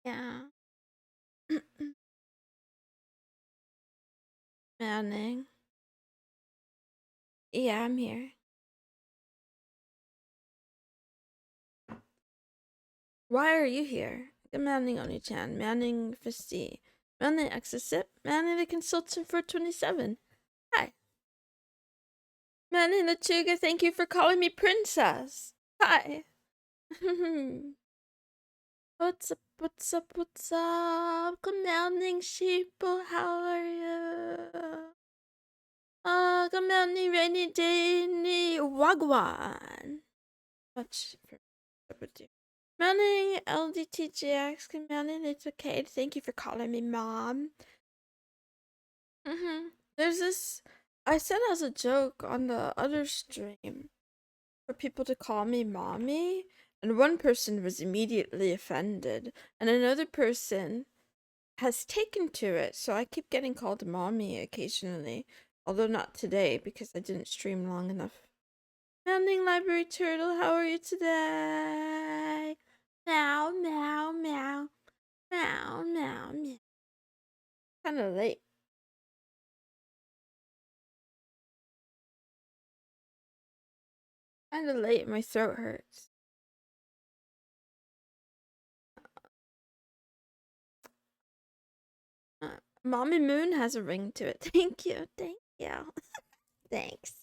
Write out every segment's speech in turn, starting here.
Yeah. Manning. Yeah, I'm here. Why are you here? Good Manning Oni-chan, Manning Fisty, Manning Exit, Manning the Consultant for 27. Hi. Manning Lachuga, thank you for calling me princess. Hi. What's up, what's up, what's up? Good Manning Sheeple, how are you? Good Manning Rainy Day Wagwan. Much for Manning LDTGX, good Manning, it's okay. Thank you for calling me mom. There's this, I said as a joke on the other stream for people to call me mommy, and one person was immediately offended, and another person has taken to it, so I keep getting called mommy occasionally, although not today because I didn't stream long enough. Manning Library Turtle, how are you today? Meow, meow, meow. Meow, meow, meow. Kinda late. Kinda late, my throat hurts. Mommy Moon has a ring to it. Thank you, thank you. Thanks.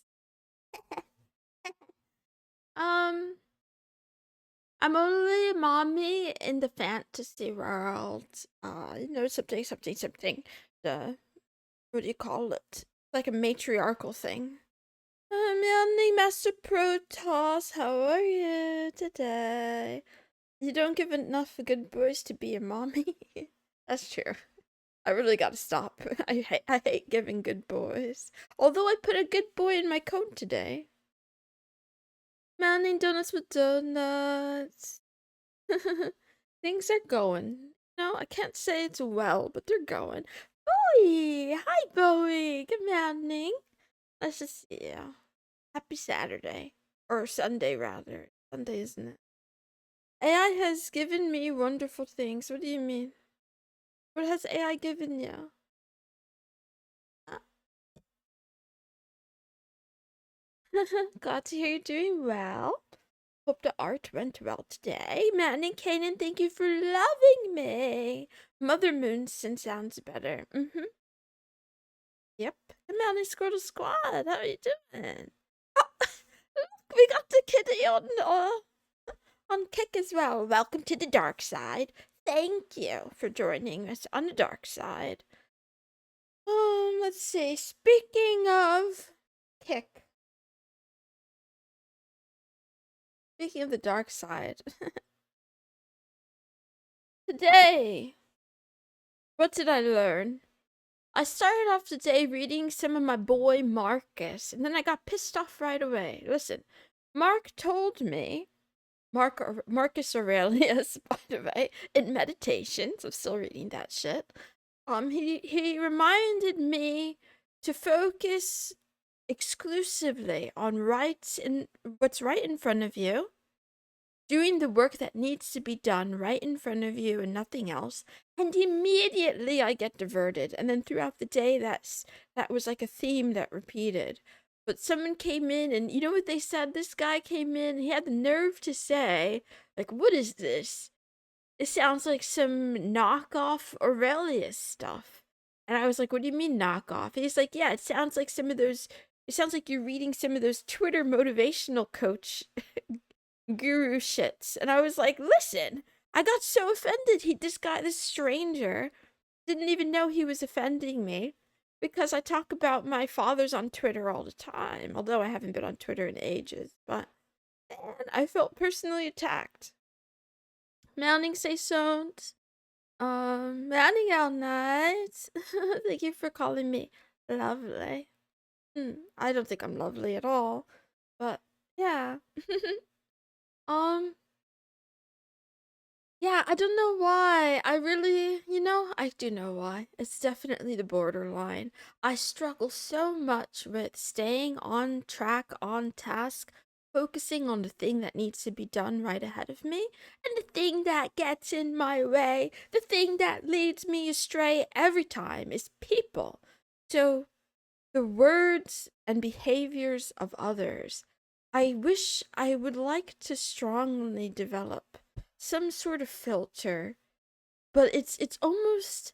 I'm only mommy in the fantasy world. Something. The what do you call it? Like a matriarchal thing. Meowing Master Protoss, how are you today? You don't give enough good boys to be a mommy. That's true. I really gotta stop. I hate giving good boys. Although I put a good boy in my coat today. Mounting donuts with donuts. Things are going. No, I can't say it's well, but they're going. Bowie! Hi, Bowie! Good morning. Let's just see. Yeah. Happy Saturday. Or Sunday, rather. Sunday, isn't it? AI has given me wonderful things. What do you mean? What has AI given you? Glad to hear you're doing well. Hope the art went well today. Man and Kanan, thank you for loving me. Mother Moonson sounds better. Yep. The Mountain Squirtle Squad. How are you doing? Oh, look, we got the kitty on kick as well. Welcome to the dark side. Thank you for joining us on the dark side. Let's see. Speaking of kick. Speaking of the dark side. Today, what did I learn? I started off the day reading some of my boy Marcus, and then I got pissed off right away. Listen, Mark told me, Marcus Aurelius, by the way, in Meditations, I'm still reading that shit. He reminded me to focus exclusively on what's right in front of you, doing the work that needs to be done right in front of you and nothing else. And immediately I get diverted. And then throughout the day, that was like a theme that repeated. But someone came in, and you know what they said? This guy came in, he had the nerve to say, like, what is this? It sounds like some knockoff Aurelius stuff. And I was like, what do you mean knockoff? And he's like, yeah, it sounds like it sounds like you're reading some of those Twitter motivational coach guru shits. And I was like, listen, I got so offended. This stranger, didn't even know he was offending me because I talk about my fathers on Twitter all the time, although I haven't been on Twitter in ages. But man, I felt personally attacked. Mounting say sounds. Mounting all night. Thank you for calling me lovely. I don't think I'm lovely at all, but yeah. um, Yeah, I don't know why. I really, I do know why. It's definitely the borderline. I struggle so much with staying on track, on task, focusing on the thing that needs to be done right ahead of me, and the thing that gets in my way, the thing that leads me astray every time is people. So the words and behaviors of others, I wish I would like to strongly develop some sort of filter, but it's almost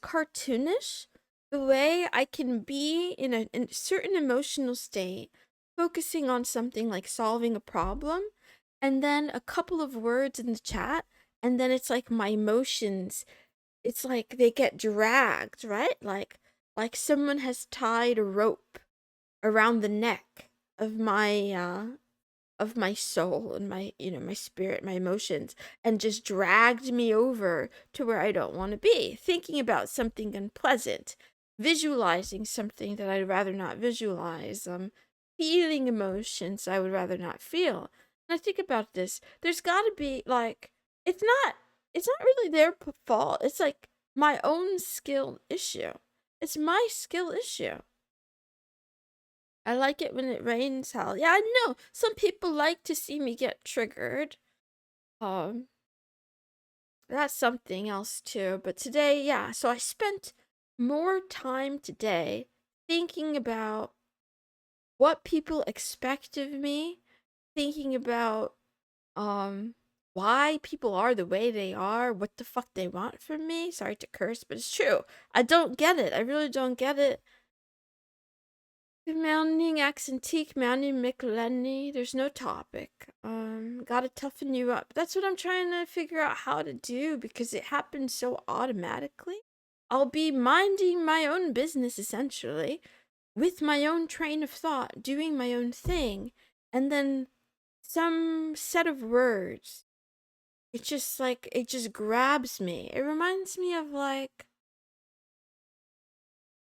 cartoonish the way I can be in a certain emotional state, focusing on something like solving a problem, and then a couple of words in the chat, and then it's like my emotions, it's like they get dragged, right? Like someone has tied a rope around the neck of my soul and my, my spirit, my emotions, and just dragged me over to where I don't want to be, thinking about something unpleasant, visualizing something that I'd rather not visualize, feeling emotions I would rather not feel. And I think about this, there's got to be like, it's not really their fault. It's like my own skill issue. It's my skill issue. I like it when it rains, Hal. Yeah, I know. Some people like to see me get triggered. Um, that's something else too. But today, yeah, so I spent more time today thinking about what people expect of me, thinking about why people are the way they are, what the fuck they want from me. Sorry to curse, but it's true. I don't get it. I really don't get it. Mounting accentique, mounting McLenny. There's no topic. Gotta toughen you up. That's what I'm trying to figure out how to do because it happens so automatically. I'll be minding my own business essentially, with my own train of thought, doing my own thing, and then some set of words. It's just like, it just grabs me. It reminds me of like,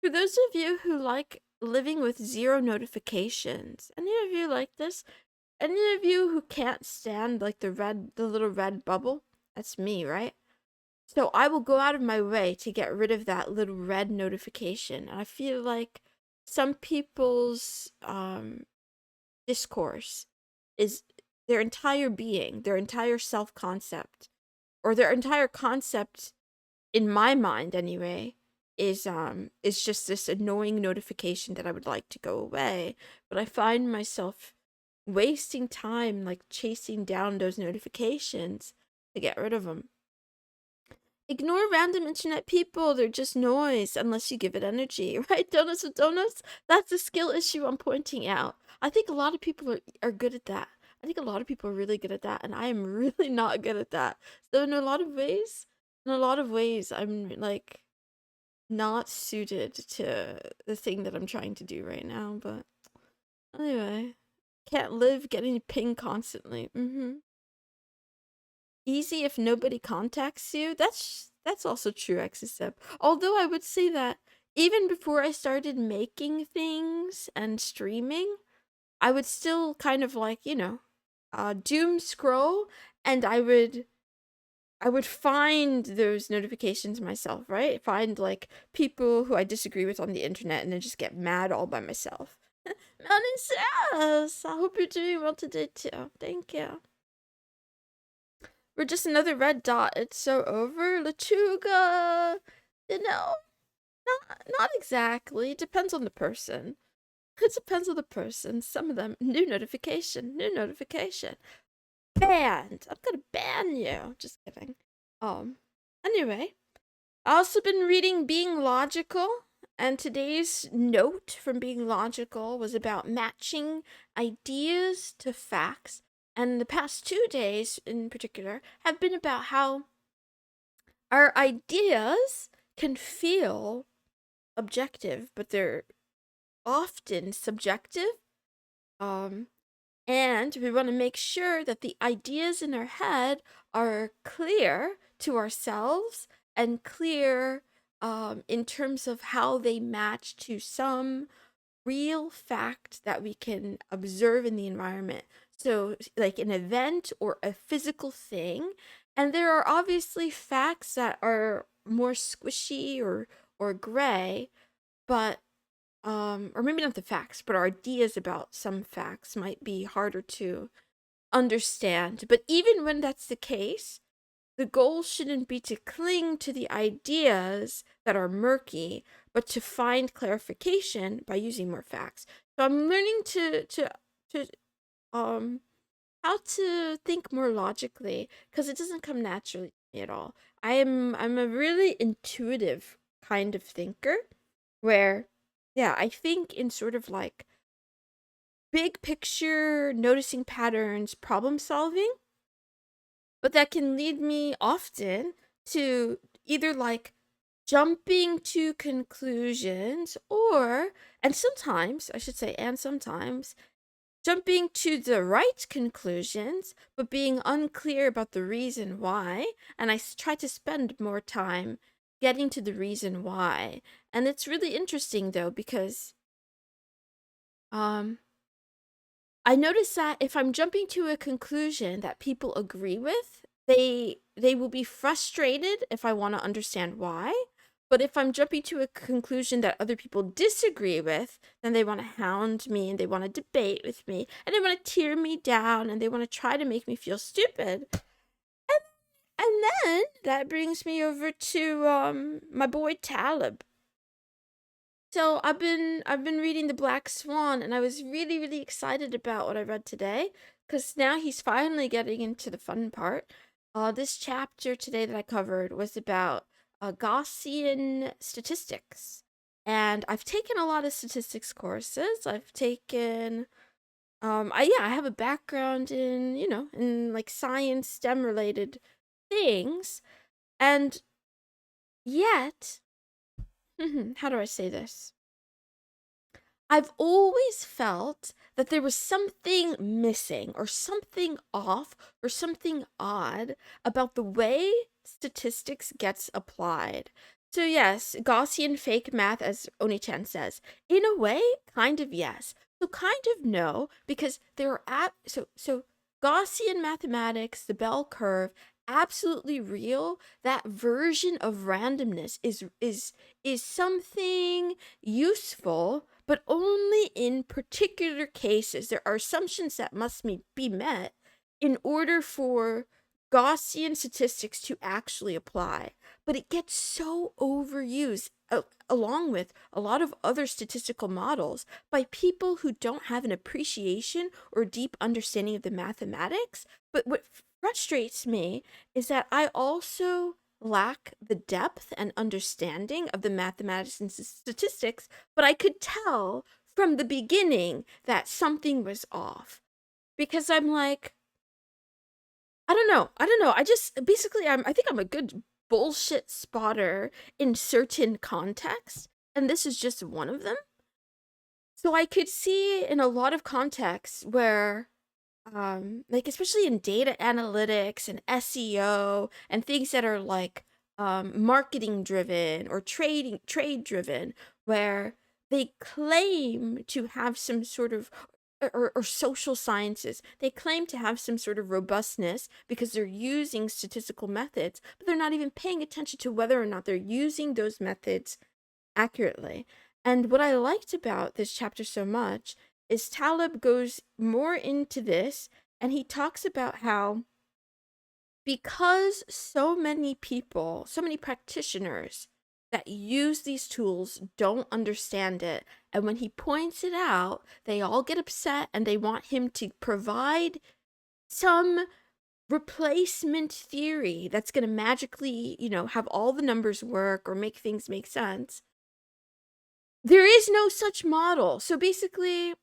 for those of you who like living with 0 notifications, any of you like this? Any of you who can't stand like the little red bubble? That's me, right? So I will go out of my way to get rid of that little red notification. And I feel like some people's discourse is their entire being, their entire self-concept, or their entire concept in my mind anyway, is just this annoying notification that I would like to go away, but I find myself wasting time like chasing down those notifications to get rid of them. Ignore random internet people, they're just noise unless you give it energy, right? Donuts with donuts, that's a skill issue I'm pointing out. I think a lot of people are good at that. I think a lot of people are really good at that, and I am really not good at that. So in a lot of ways, I'm like not suited to the thing that I'm trying to do right now, but anyway, can't live getting pinged constantly. Easy if nobody contacts you. That's also true, XSF. Although I would say that even before I started making things and streaming, I would still kind of like, doom scroll, and I would find those notifications myself, right? Find like people who I disagree with on the internet and then just get mad all by myself. Says, I hope you're doing well today too. Thank you. We're just another red dot. It's so over. Lechuga. Not exactly. It depends on the person. It depends on the person. Some of them, new notification, new notification. Banned. I'm gonna ban you. Just kidding. Anyway, I also been reading Being Logical, and today's note from Being Logical was about matching ideas to facts. And the past 2 days in particular have been about how our ideas can feel objective, but they're often subjective. And we want to make sure that the ideas in our head are clear to ourselves and clear in terms of how they match to some real fact that we can observe in the environment. So, like an event or a physical thing. And there are obviously facts that are more squishy or gray, but or maybe not the facts, but our ideas about some facts might be harder to understand. But even when that's the case, the goal shouldn't be to cling to the ideas that are murky, but to find clarification by using more facts. So I'm learning to how to think more logically because it doesn't come naturally to me at all. I'm a really intuitive kind of thinker where yeah, I think in sort of like big picture, noticing patterns, problem solving, but that can lead me often to either like jumping to conclusions or, and sometimes, I should say, and sometimes, jumping to the right conclusions, but being unclear about the reason why. And I try to spend more time getting to the reason why. And it's really interesting though, because um, I notice that if I'm jumping to a conclusion that people agree with, they will be frustrated if I want to understand why. But if I'm jumping to a conclusion that other people disagree with, then they want to hound me and they want to debate with me and they want to tear me down and they want to try to make me feel stupid. And then that brings me over to my boy Talib. So I've been reading The Black Swan and I was really excited about what I read today cuz now he's finally getting into the fun part. This chapter today that I covered was about Gaussian statistics. And I've taken a lot of statistics courses. I've taken I have a background in, in like science, STEM related things. And yet, how do I say this? I've always felt that there was something missing or something off or something odd about the way statistics gets applied. So yes, Gaussian fake math, as Oni-chan says, in a way, kind of yes. So kind of no, because there are so Gaussian mathematics, the bell curve, absolutely real. That version of randomness is something useful, but only in particular cases. There are assumptions that must be met in order for Gaussian statistics to actually apply. But it gets so overused, along with a lot of other statistical models, by people who don't have an appreciation or deep understanding of the mathematics. But what frustrates me is that I also lack the depth and understanding of the mathematics and statistics, but I could tell from the beginning that something was off. Because I'm like, I don't know. I just basically I think I'm a good bullshit spotter in certain contexts, and this is just one of them. So I could see in a lot of contexts where like especially in data analytics and SEO and things that are like marketing driven or trade driven, where they claim to have some sort of or social sciences, they claim to have some sort of robustness because they're using statistical methods, but they're not even paying attention to whether or not they're using those methods accurately. And what I liked about this chapter so much is Taleb goes more into this and he talks about how because so many people, so many practitioners that use these tools don't understand it, and when he points it out, they all get upset and they want him to provide some replacement theory that's going to magically, have all the numbers work or make things make sense. There is no such model. So basically,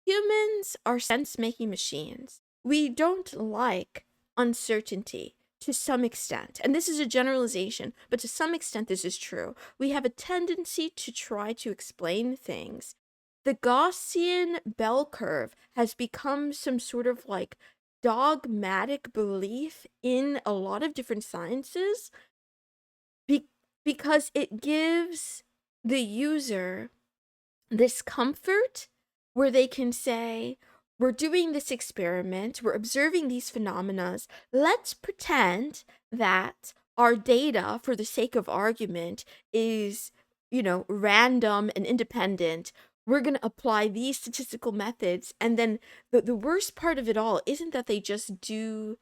humans are sense-making machines. We don't like uncertainty to some extent. And this is a generalization, but to some extent this is true. We have a tendency to try to explain things. The Gaussian bell curve has become some sort of like dogmatic belief in a lot of different sciences because it gives the user this comfort where they can say, we're doing this experiment, we're observing these phenomena, let's pretend that our data, for the sake of argument, is, random and independent. We're going to apply these statistical methods. And then the worst part of it all isn't that they just do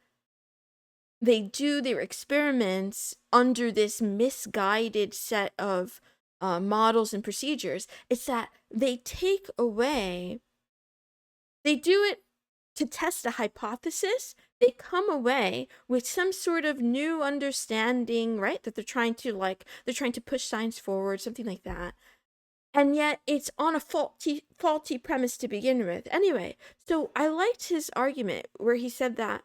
their experiments under this misguided set of models and procedures. It's that they do it to test a hypothesis. They come away with some sort of new understanding, right? That they're trying to push science forward, something like that. And yet it's on a faulty premise to begin with. Anyway, so I liked his argument where he said that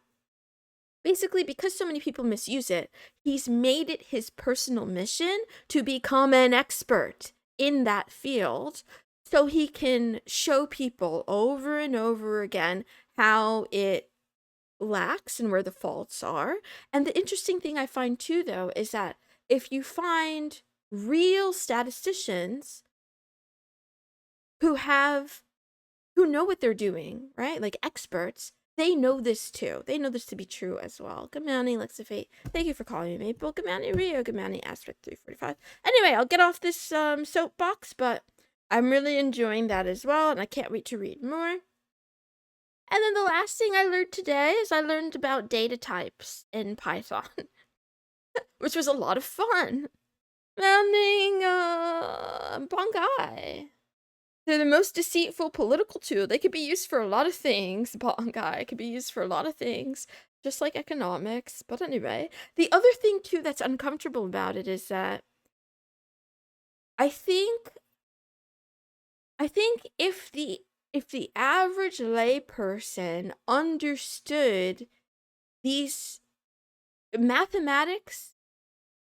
basically, because so many people misuse it, he's made it his personal mission to become an expert in that field so he can show people over and over again how it lacks and where the faults are. And the interesting thing I find too, though, is that if you find real statisticians who know what they're doing, right? Like experts, they know this too. They know this to be true as well. Good morning, Lex of Fate. Thank you for calling me, Maple. Good morning, Rio. Good morning, Aspect 345. Anyway, I'll get off this soapbox, but I'm really enjoying that as well, and I can't wait to read more. And then the last thing I learned today is I learned about data types in Python, which was a lot of fun. Morning, Bongai. They're the most deceitful political tool. They could be used for a lot of things. Bongai could be used for a lot of things, just like economics. But anyway, the other thing too that's uncomfortable about it is that I think if the average layperson understood these mathematics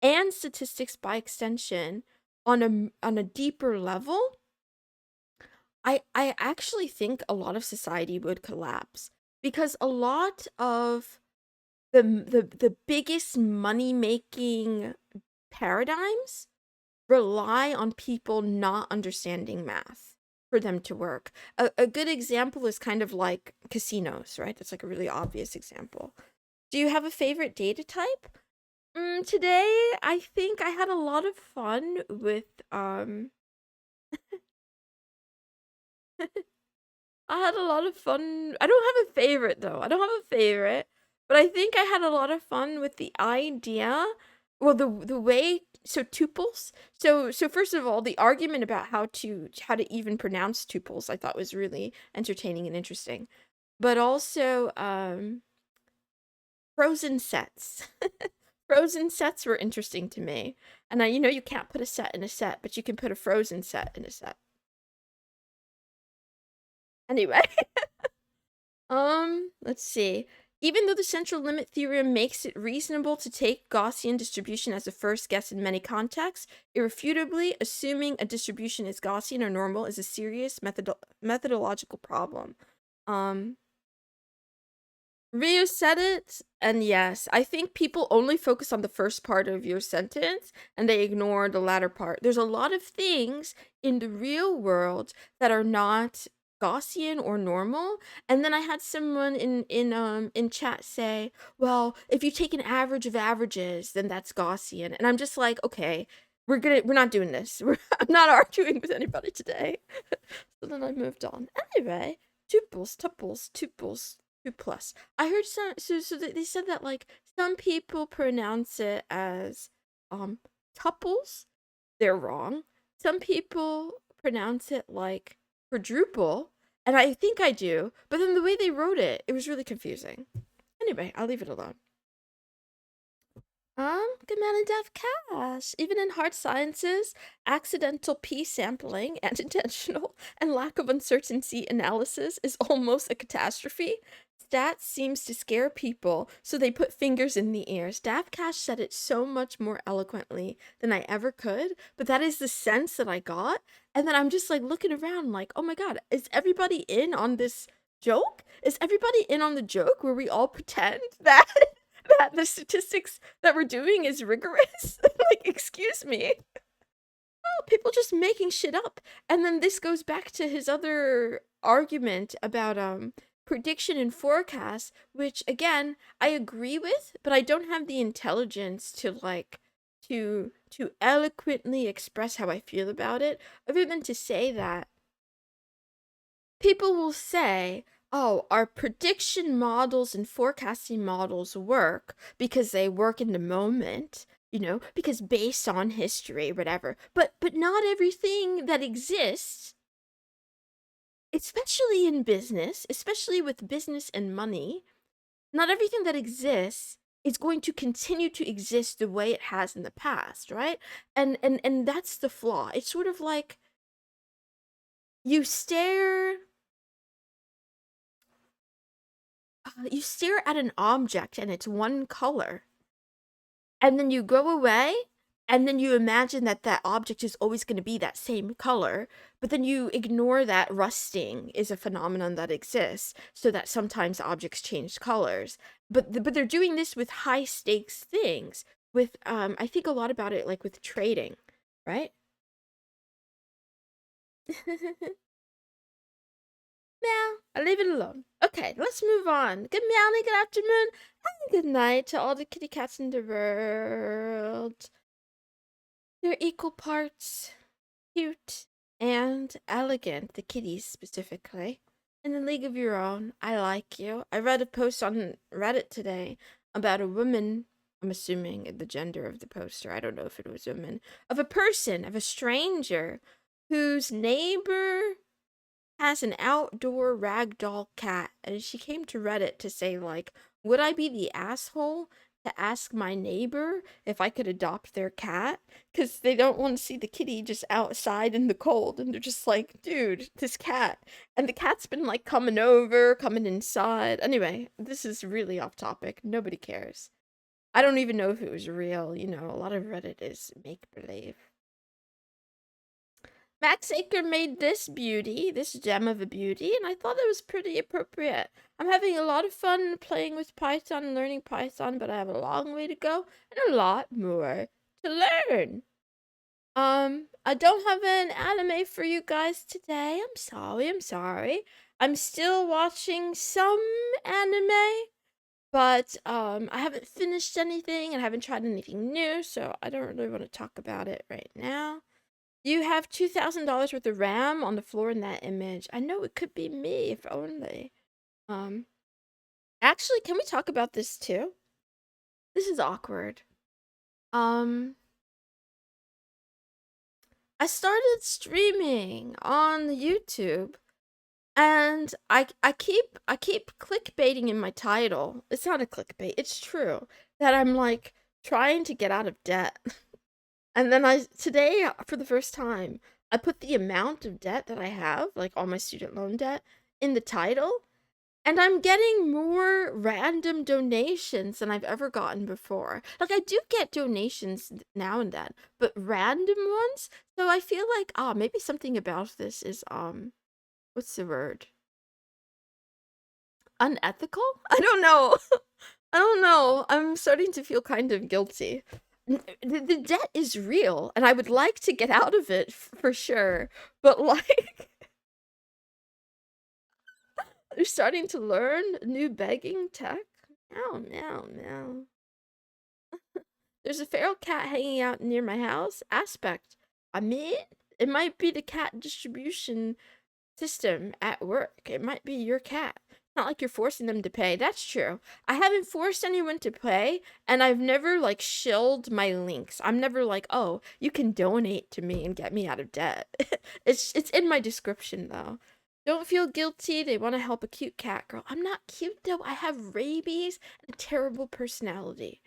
and statistics by extension on a deeper level, I actually think a lot of society would collapse, because a lot of the biggest money-making paradigms rely on people not understanding math for them to work. A good example is kind of like casinos, right? That's like a really obvious example. Do you have a favorite data type? Today, I think I had a lot of fun with I had a lot of fun. I don't have a favorite though. I don't have a favorite, but I think I had a lot of fun with the idea, well, the way, so tuples. So first of all, the argument about how to even pronounce tuples I thought was really entertaining and interesting. But also frozen sets. Frozen sets were interesting to me. And you can't put a set in a set, but you can put a frozen set in a set. Anyway, let's see. Even though the central limit theorem makes it reasonable to take Gaussian distribution as a first guess in many contexts, irrefutably assuming a distribution is Gaussian or normal is a serious methodological problem. Rio said it, and yes, I think people only focus on the first part of your sentence and they ignore the latter part. There's a lot of things in the real world that are not Gaussian or normal, and then I had someone in chat say, well, if you take an average of averages, then that's Gaussian. And I'm just like, okay, we're not doing this. I'm not arguing with anybody today. So then I moved on. Anyway, tuples, tuples, 2+. I heard so they said that like some people pronounce it as tuples. They're wrong. Some people pronounce it like quadruple, and I think I do, but then the way they wrote it, it was really confusing. Anyway, I'll leave it alone. Good morning, Dev Cash. Even in hard sciences, accidental p sampling and intentional and lack of uncertainty analysis is almost a catastrophe. Stats seems to scare people, so they put fingers in the ears. Dav Cash said it so much more eloquently than I ever could, but that is the sense that I got. And then I'm just like looking around like, oh my god, is everybody in on this joke? Is everybody in on the joke where we all pretend that that the statistics that we're doing is rigorous? Like, excuse me. Oh, people just making shit up. And then this goes back to his other argument about prediction and forecast, which again I agree with, but I don't have the intelligence to to eloquently express how I feel about it, other than to say that people will say, oh, our prediction models and forecasting models work because they work in the moment, because based on history, whatever. But not everything that exists, especially in business, especially with business and money, not everything that exists is going to continue to exist the way it has in the past, right? And that's the flaw. It's sort of like you stare at an object and it's one color, and then you go away, and then you imagine that that object is always going to be that same color, but then you ignore that rusting is a phenomenon that exists, so that sometimes objects change colors. But they're doing this with high stakes things, with I think a lot about it like with trading, right? Meow. I leave it alone. Okay, let's move on. Good morning, good afternoon, and good night to all the kitty cats in the world. They're equal parts cute and elegant, the kitties specifically. In a league of your own, I like you. I read a post on Reddit today about a woman, I'm assuming the gender of the poster, I don't know if it was a woman, of a person, of a stranger, whose neighbor has an outdoor ragdoll cat, and she came to Reddit to say, like, would I be the asshole to ask my neighbor if I could adopt their cat? Because they don't want to see the kitty just outside in the cold, and they're just like, dude, this cat. And the cat's been, like, coming over, coming inside. Anyway, this is really off topic. Nobody cares. I don't even know if it was real. A lot of Reddit is make-believe. Max Aker made this beauty, this gem of a beauty, and I thought it was pretty appropriate. I'm having a lot of fun playing with Python and learning Python, but I have a long way to go and a lot more to learn. I don't have an anime for you guys today. I'm sorry. I'm still watching some anime, but I haven't finished anything and haven't tried anything new, so I don't really want to talk about it right now. You have $2,000 worth of RAM on the floor in that image. I know it could be me, if only. Actually, can we talk about this too? This is awkward. I started streaming on YouTube, and I keep clickbaiting in my title. It's not a clickbait, it's true. That I'm like trying to get out of debt. And then today, for the first time, I put the amount of debt that I have, like all my student loan debt, in the title. And I'm getting more random donations than I've ever gotten before. Like, I do get donations now and then, but random ones? So I feel like, maybe something about this is, what's the word? Unethical? I don't know. I don't know. I'm starting to feel kind of guilty. The debt is real, and I would like to get out of it for sure. But like, they're starting to learn new begging tech. Meow, meow, meow. There's a feral cat hanging out near my house. Aspect. I mean, it might be the cat distribution system at work. It might be your cat. Not like you're forcing them to pay. That's true. I haven't forced anyone to pay, and I've never, like, shilled my links. I'm never like, oh, you can donate to me and get me out of debt. It's in my description, though. Don't feel guilty. They want to help a cute cat girl. I'm not cute, though. I have rabies and a terrible personality.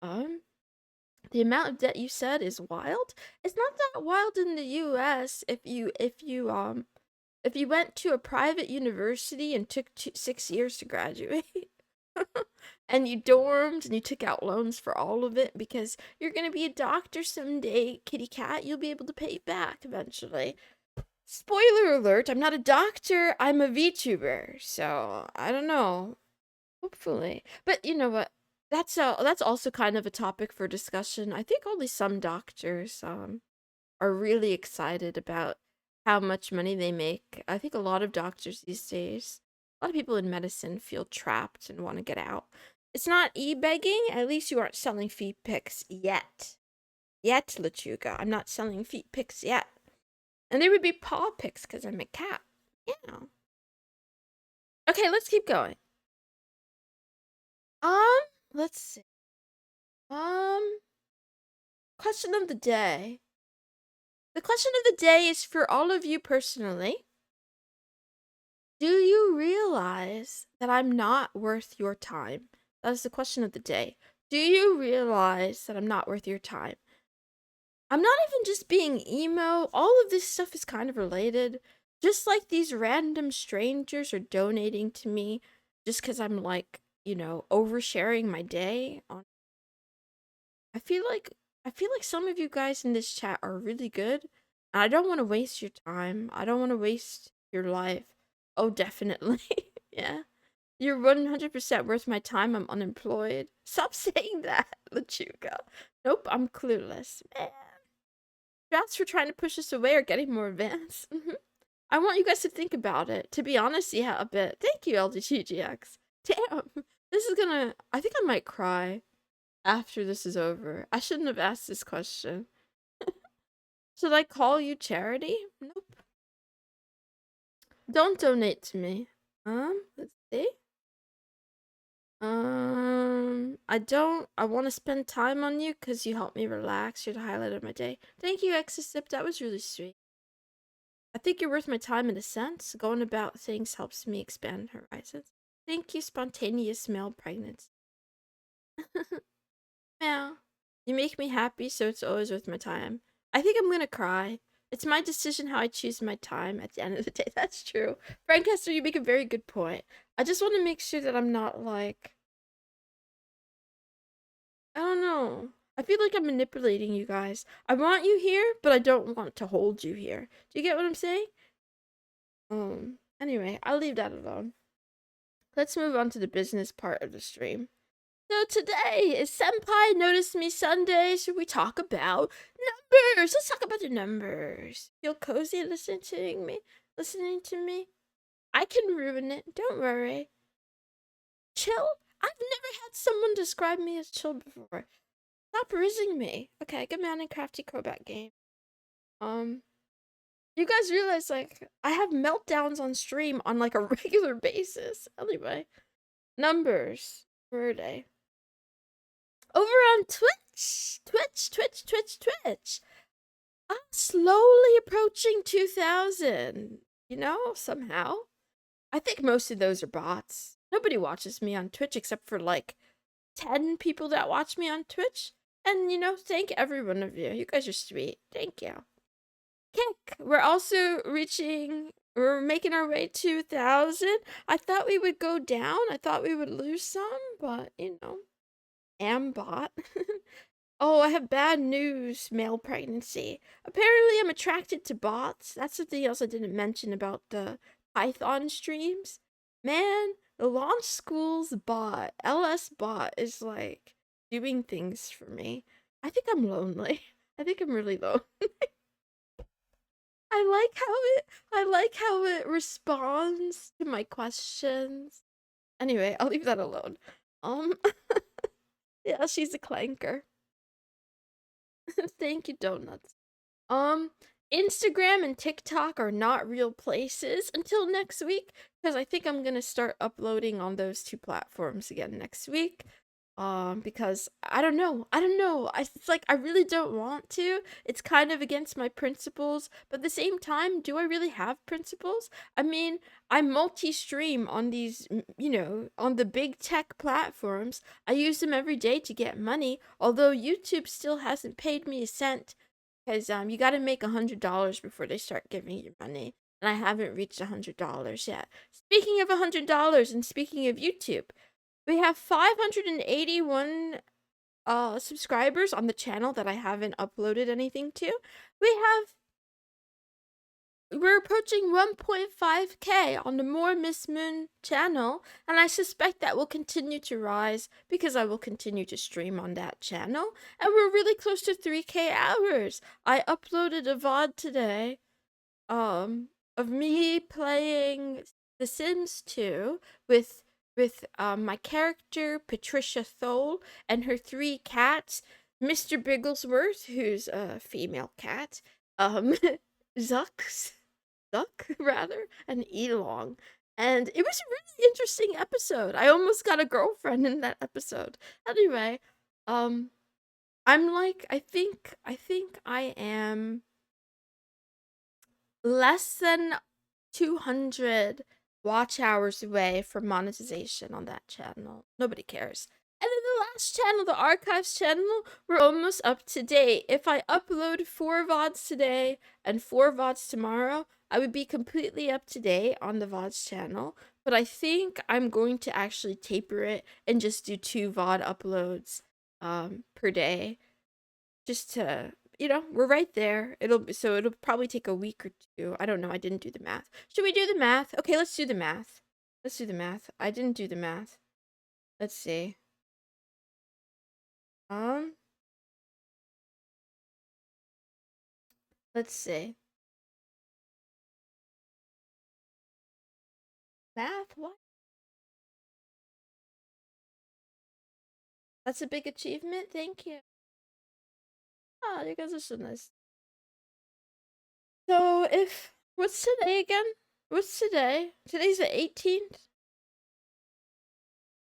The amount of debt you said is wild. It's not that wild in the U.S. If you went to a private university and took 6 years to graduate, and you dormed and you took out loans for all of it because you're gonna be a doctor someday, kitty cat, you'll be able to pay it back eventually. Spoiler alert, I'm not a doctor, I'm a VTuber, so I don't know. Hopefully. But you know what? That's also kind of a topic for discussion. I think only some doctors are really excited about how much money they make. I think a lot of doctors these days, a lot of people in medicine feel trapped and want to get out. It's not e-begging, at least you aren't selling feed pics yet. Yet, Lechuga. I'm not selling feet pics yet. And they would be paw pics because I'm a cat. Yeah. Okay, let's keep going. Let's see. Question of the day. The question of the day is for all of you personally. Do you realize that I'm not worth your time? That is the question of the day. Do you realize that I'm not worth your time? I'm not even just being emo. All of this stuff is kind of related. Just like these random strangers are donating to me just because I'm like, oversharing my day on. I feel like some of you guys in this chat are really good. And I don't want to waste your time. I don't want to waste your life. Oh, definitely. Yeah. You're 100% worth my time. I'm unemployed. Stop saying that, Lechuga. Nope, I'm clueless. Man. Drafts for trying to push us away are getting more advanced. I want you guys to think about it. To be honest, yeah, a bit. Thank you, LDTGX. Damn. This is gonna... I think I might cry after this is over. I shouldn't have asked this question. Should I call you charity? Nope. Don't donate to me. Let's see. I want to spend time on you because you help me relax. You're the highlight of my day. Thank you, Exisip. That was really sweet. I think you're worth my time in a sense. Going about things helps me expand horizons. Thank you, spontaneous male pregnancy. Yeah. You make me happy, so it's always worth my time. I think I'm gonna cry. It's my decision how I choose my time at the end of the day. That's true. Frankester, you make a very good point. I just want to make sure that I'm not like... I don't know. I feel like I'm manipulating you guys. I want you here, but I don't want to hold you here. Do you get what I'm saying? Anyway, I'll leave that alone. Let's move on to the business part of the stream. So today is Senpai Notice Me Sunday. Should we talk about numbers? Let's talk about the numbers. Feel cozy listening to me? I can ruin it. Don't worry. Chill? I've never had someone describe me as chill before. Stop rizzing me. Okay, good man and crafty Crobat game. You guys realize, like, I have meltdowns on stream on, like, a regular basis. Anyway. Numbers. Per day. Over on Twitch. Twitch. I'm slowly approaching 2,000. Somehow. I think most of those are bots. Nobody watches me on Twitch except for, like, 10 people that watch me on Twitch. And, thank every one of you. You guys are sweet. Thank you. Kick. We're making our way to 1,000. I thought we would go down. I thought we would lose some, but, Ambot. Oh, I have bad news, male pregnancy. Apparently, I'm attracted to bots. That's something else I didn't mention about the Python streams. Man, the launch school's bot, LS bot, is like doing things for me. I think I'm lonely. I think I'm really lonely. I like how it responds to my questions. Anyway, I'll leave that alone. Yeah, she's a clanker. Thank you, donuts. Instagram and TikTok are not real places until next week because I think I'm gonna start uploading on those two platforms again next week. Because I don't know. It's like I really don't want to. It's kind of against my principles, but at the same time, do I really have principles? I mean, I multi-stream on these, on the big tech platforms. I use them every day to get money, although YouTube still hasn't paid me a cent because you got to make $100 before they start giving you money. And I haven't reached $100 yet. Speaking of $100 and speaking of YouTube, we have 581 subscribers on the channel that I haven't uploaded anything to. We're approaching 1.5k on the More Miss Moon channel, and I suspect that will continue to rise because I will continue to stream on that channel. And we're really close to 3k hours. I uploaded a VOD today of me playing The Sims 2 with my character Patricia Thole and her 3 cats. Mr. Bigglesworth, who's a female cat, Zucks, Zuck rather, and Elong. And it was a really interesting episode. I almost got a girlfriend in that episode. Anyway, I'm like, I think I am less than 200 watch hours away from monetization on that channel. Nobody cares. And then the last channel, the archives channel, we're almost up to date. If I upload 4 VODs today and 4 VODs tomorrow, I would be completely up to date on the VODs channel. But I think I'm going to actually taper it and just do 2 VOD uploads per day. Just to, we're right there. It'll probably take a week or 2. I don't know. I didn't do the math. Should we do the math? Okay, let's do the math. Let's do the math. I didn't do the math. Let's see. Let's see. Math? What? That's a big achievement. Thank you. Oh, you guys are so nice. So what's today again? What's today? Today's the 18th.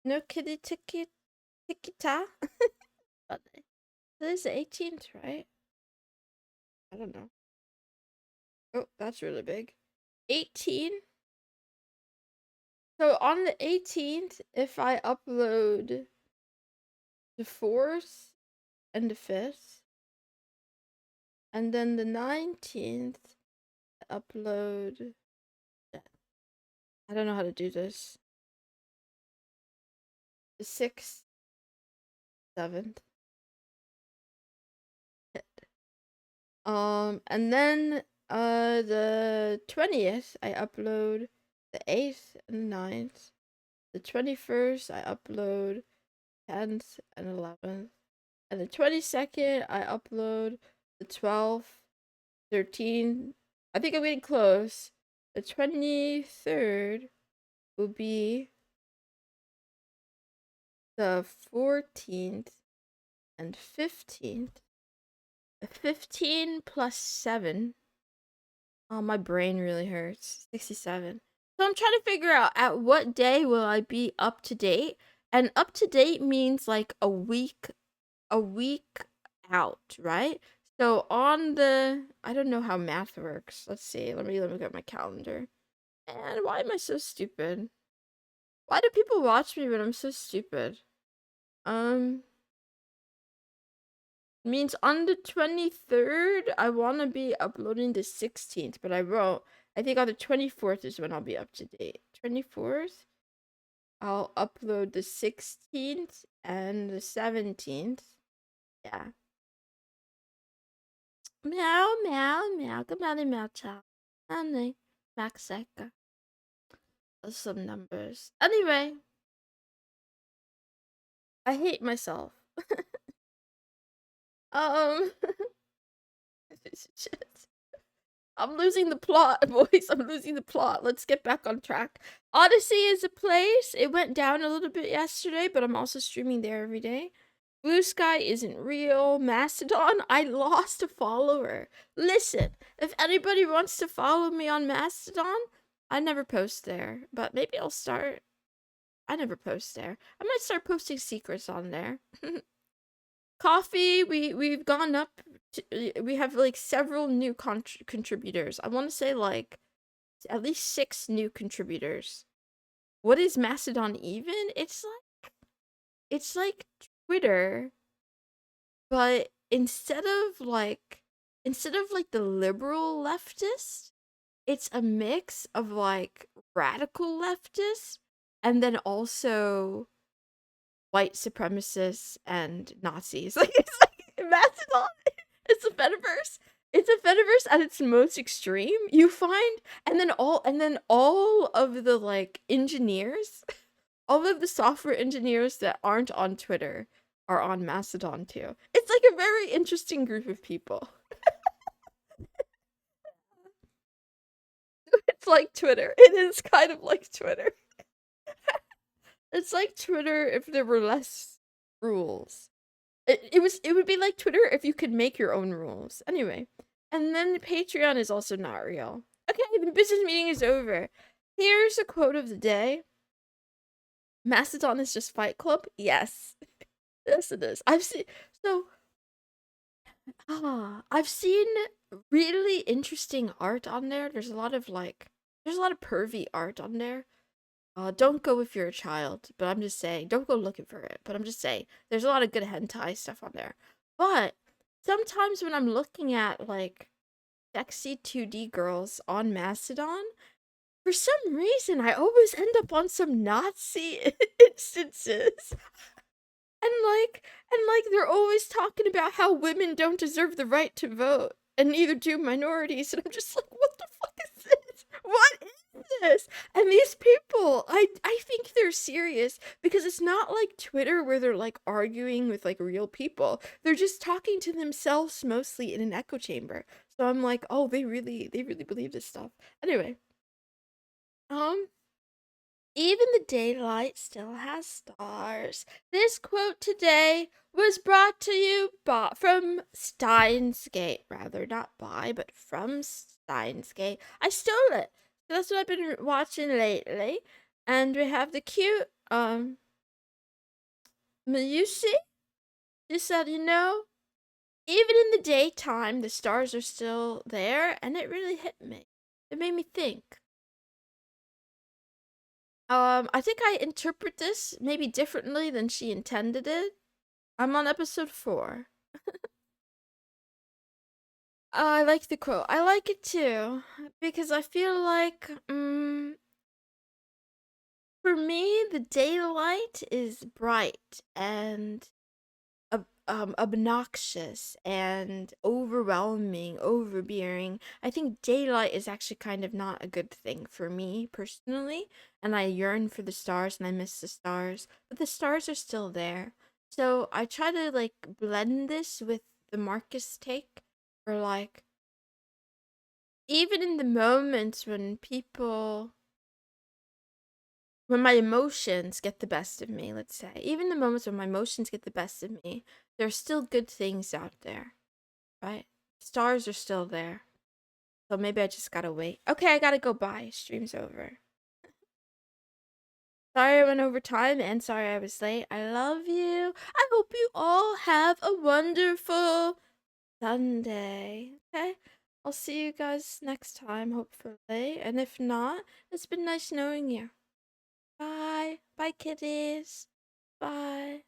No kitty tiki ta. Today's the 18th, right? I don't know. Oh, that's really big. 18. So on the 18th, if I upload the 4th and the 5th, and then the 19th, upload. I don't know how to do this. The 6th, 7th. And then the 20th I upload the 8th and the 9th. The 21st I upload 10th and 11th. And the 22nd I upload the 12th, 13th. I think I'm getting close. The 23rd will be the 14th and 15th. 15 plus 7. Oh, my brain really hurts. 67. So I'm trying to figure out at what day will I be up to date? And up to date means like a week out, right? So on the, I don't know how math works. Let's see. Let me look at my calendar. And why am I so stupid? Why do people watch me when I'm so stupid? Means on the 23rd, I want to be uploading the 16th, but I won't. I think on the 24th is when I'll be up to date. 24th, I'll upload the 16th and the 17th. Yeah. Meow, meow, meow. Good morning, meow chow. Honey, Max Secker. Those some numbers. Anyway, I hate myself. Shit. I'm losing the plot, boys. I'm losing the plot. Let's get back on track. Odyssey is a place. It went down a little bit yesterday, but I'm also streaming there every day. Blue Sky isn't real. Mastodon, I lost a follower. Listen, if anybody wants to follow me on Mastodon, I never post there, but maybe I'll start. I never post there. I might start posting secrets on there. Coffee, we've gone up to, we have like several new contributors. I want to say like at least 6 new contributors. What is Mastodon even? It's like Twitter, but instead of like the liberal leftist, it's a mix of like radical leftists and then also white supremacists and Nazis. Like it's like Mastodon. It's a fediverse. It's a fediverse at its most extreme. You find and then all of the like engineers, all of the software engineers that aren't on Twitter are on Mastodon too. It's like a very interesting group of people. It's like Twitter. It is kind of like Twitter. It's like Twitter if there were less rules. it would be like Twitter if you could make your own rules. Anyway, and then Patreon is also not real. Okay, the business meeting is over. Here's a quote of the day. Mastodon is just Fight Club? Yes. Yes, it is. I've seen really interesting art on there. There's a lot of pervy art on there. Don't go if you're a child, but I'm just saying, don't go looking for it. But I'm just saying, there's a lot of good hentai stuff on there. But sometimes when I'm looking at like sexy 2D girls on Mastodon, for some reason I always end up on some Nazi instances. And they're always talking about how women don't deserve the right to vote, and neither do minorities. And I'm just like, what the fuck is this? What is this? And these people, I think they're serious, because it's not like Twitter where they're like arguing with like real people. They're just talking to themselves mostly in an echo chamber. So I'm like, oh, they really believe this stuff. Anyway, even the daylight still has stars. This quote today was brought to you from Steins;Gate, rather, not by, but from Steins;Gate. I stole it. So that's what I've been watching lately. And we have the cute, Mayushi. She said, you know, even in the daytime, the stars are still there, and it really hit me. It made me think. I think I interpret this maybe differently than she intended it. I'm on episode 4. I like the quote. I like it too, because I feel like, for me, the daylight is bright and obnoxious and overwhelming, overbearing. I think daylight is actually kind of not a good thing for me personally, and I yearn for the stars and I miss the stars, but the stars are still there. So I try to like blend this with the Marcus take, or like even in the moments when my emotions get the best of me, let's say, even the moments when my emotions get the best of me, there's still good things out there, right? Stars are still there. So maybe I just gotta wait. Okay, I gotta go. Bye. Stream's over. Sorry I went over time, and sorry I was late. I love you. I hope you all have a wonderful Sunday. Okay? I'll see you guys next time, hopefully. And if not, it's been nice knowing you. Bye. Bye, kitties. Bye.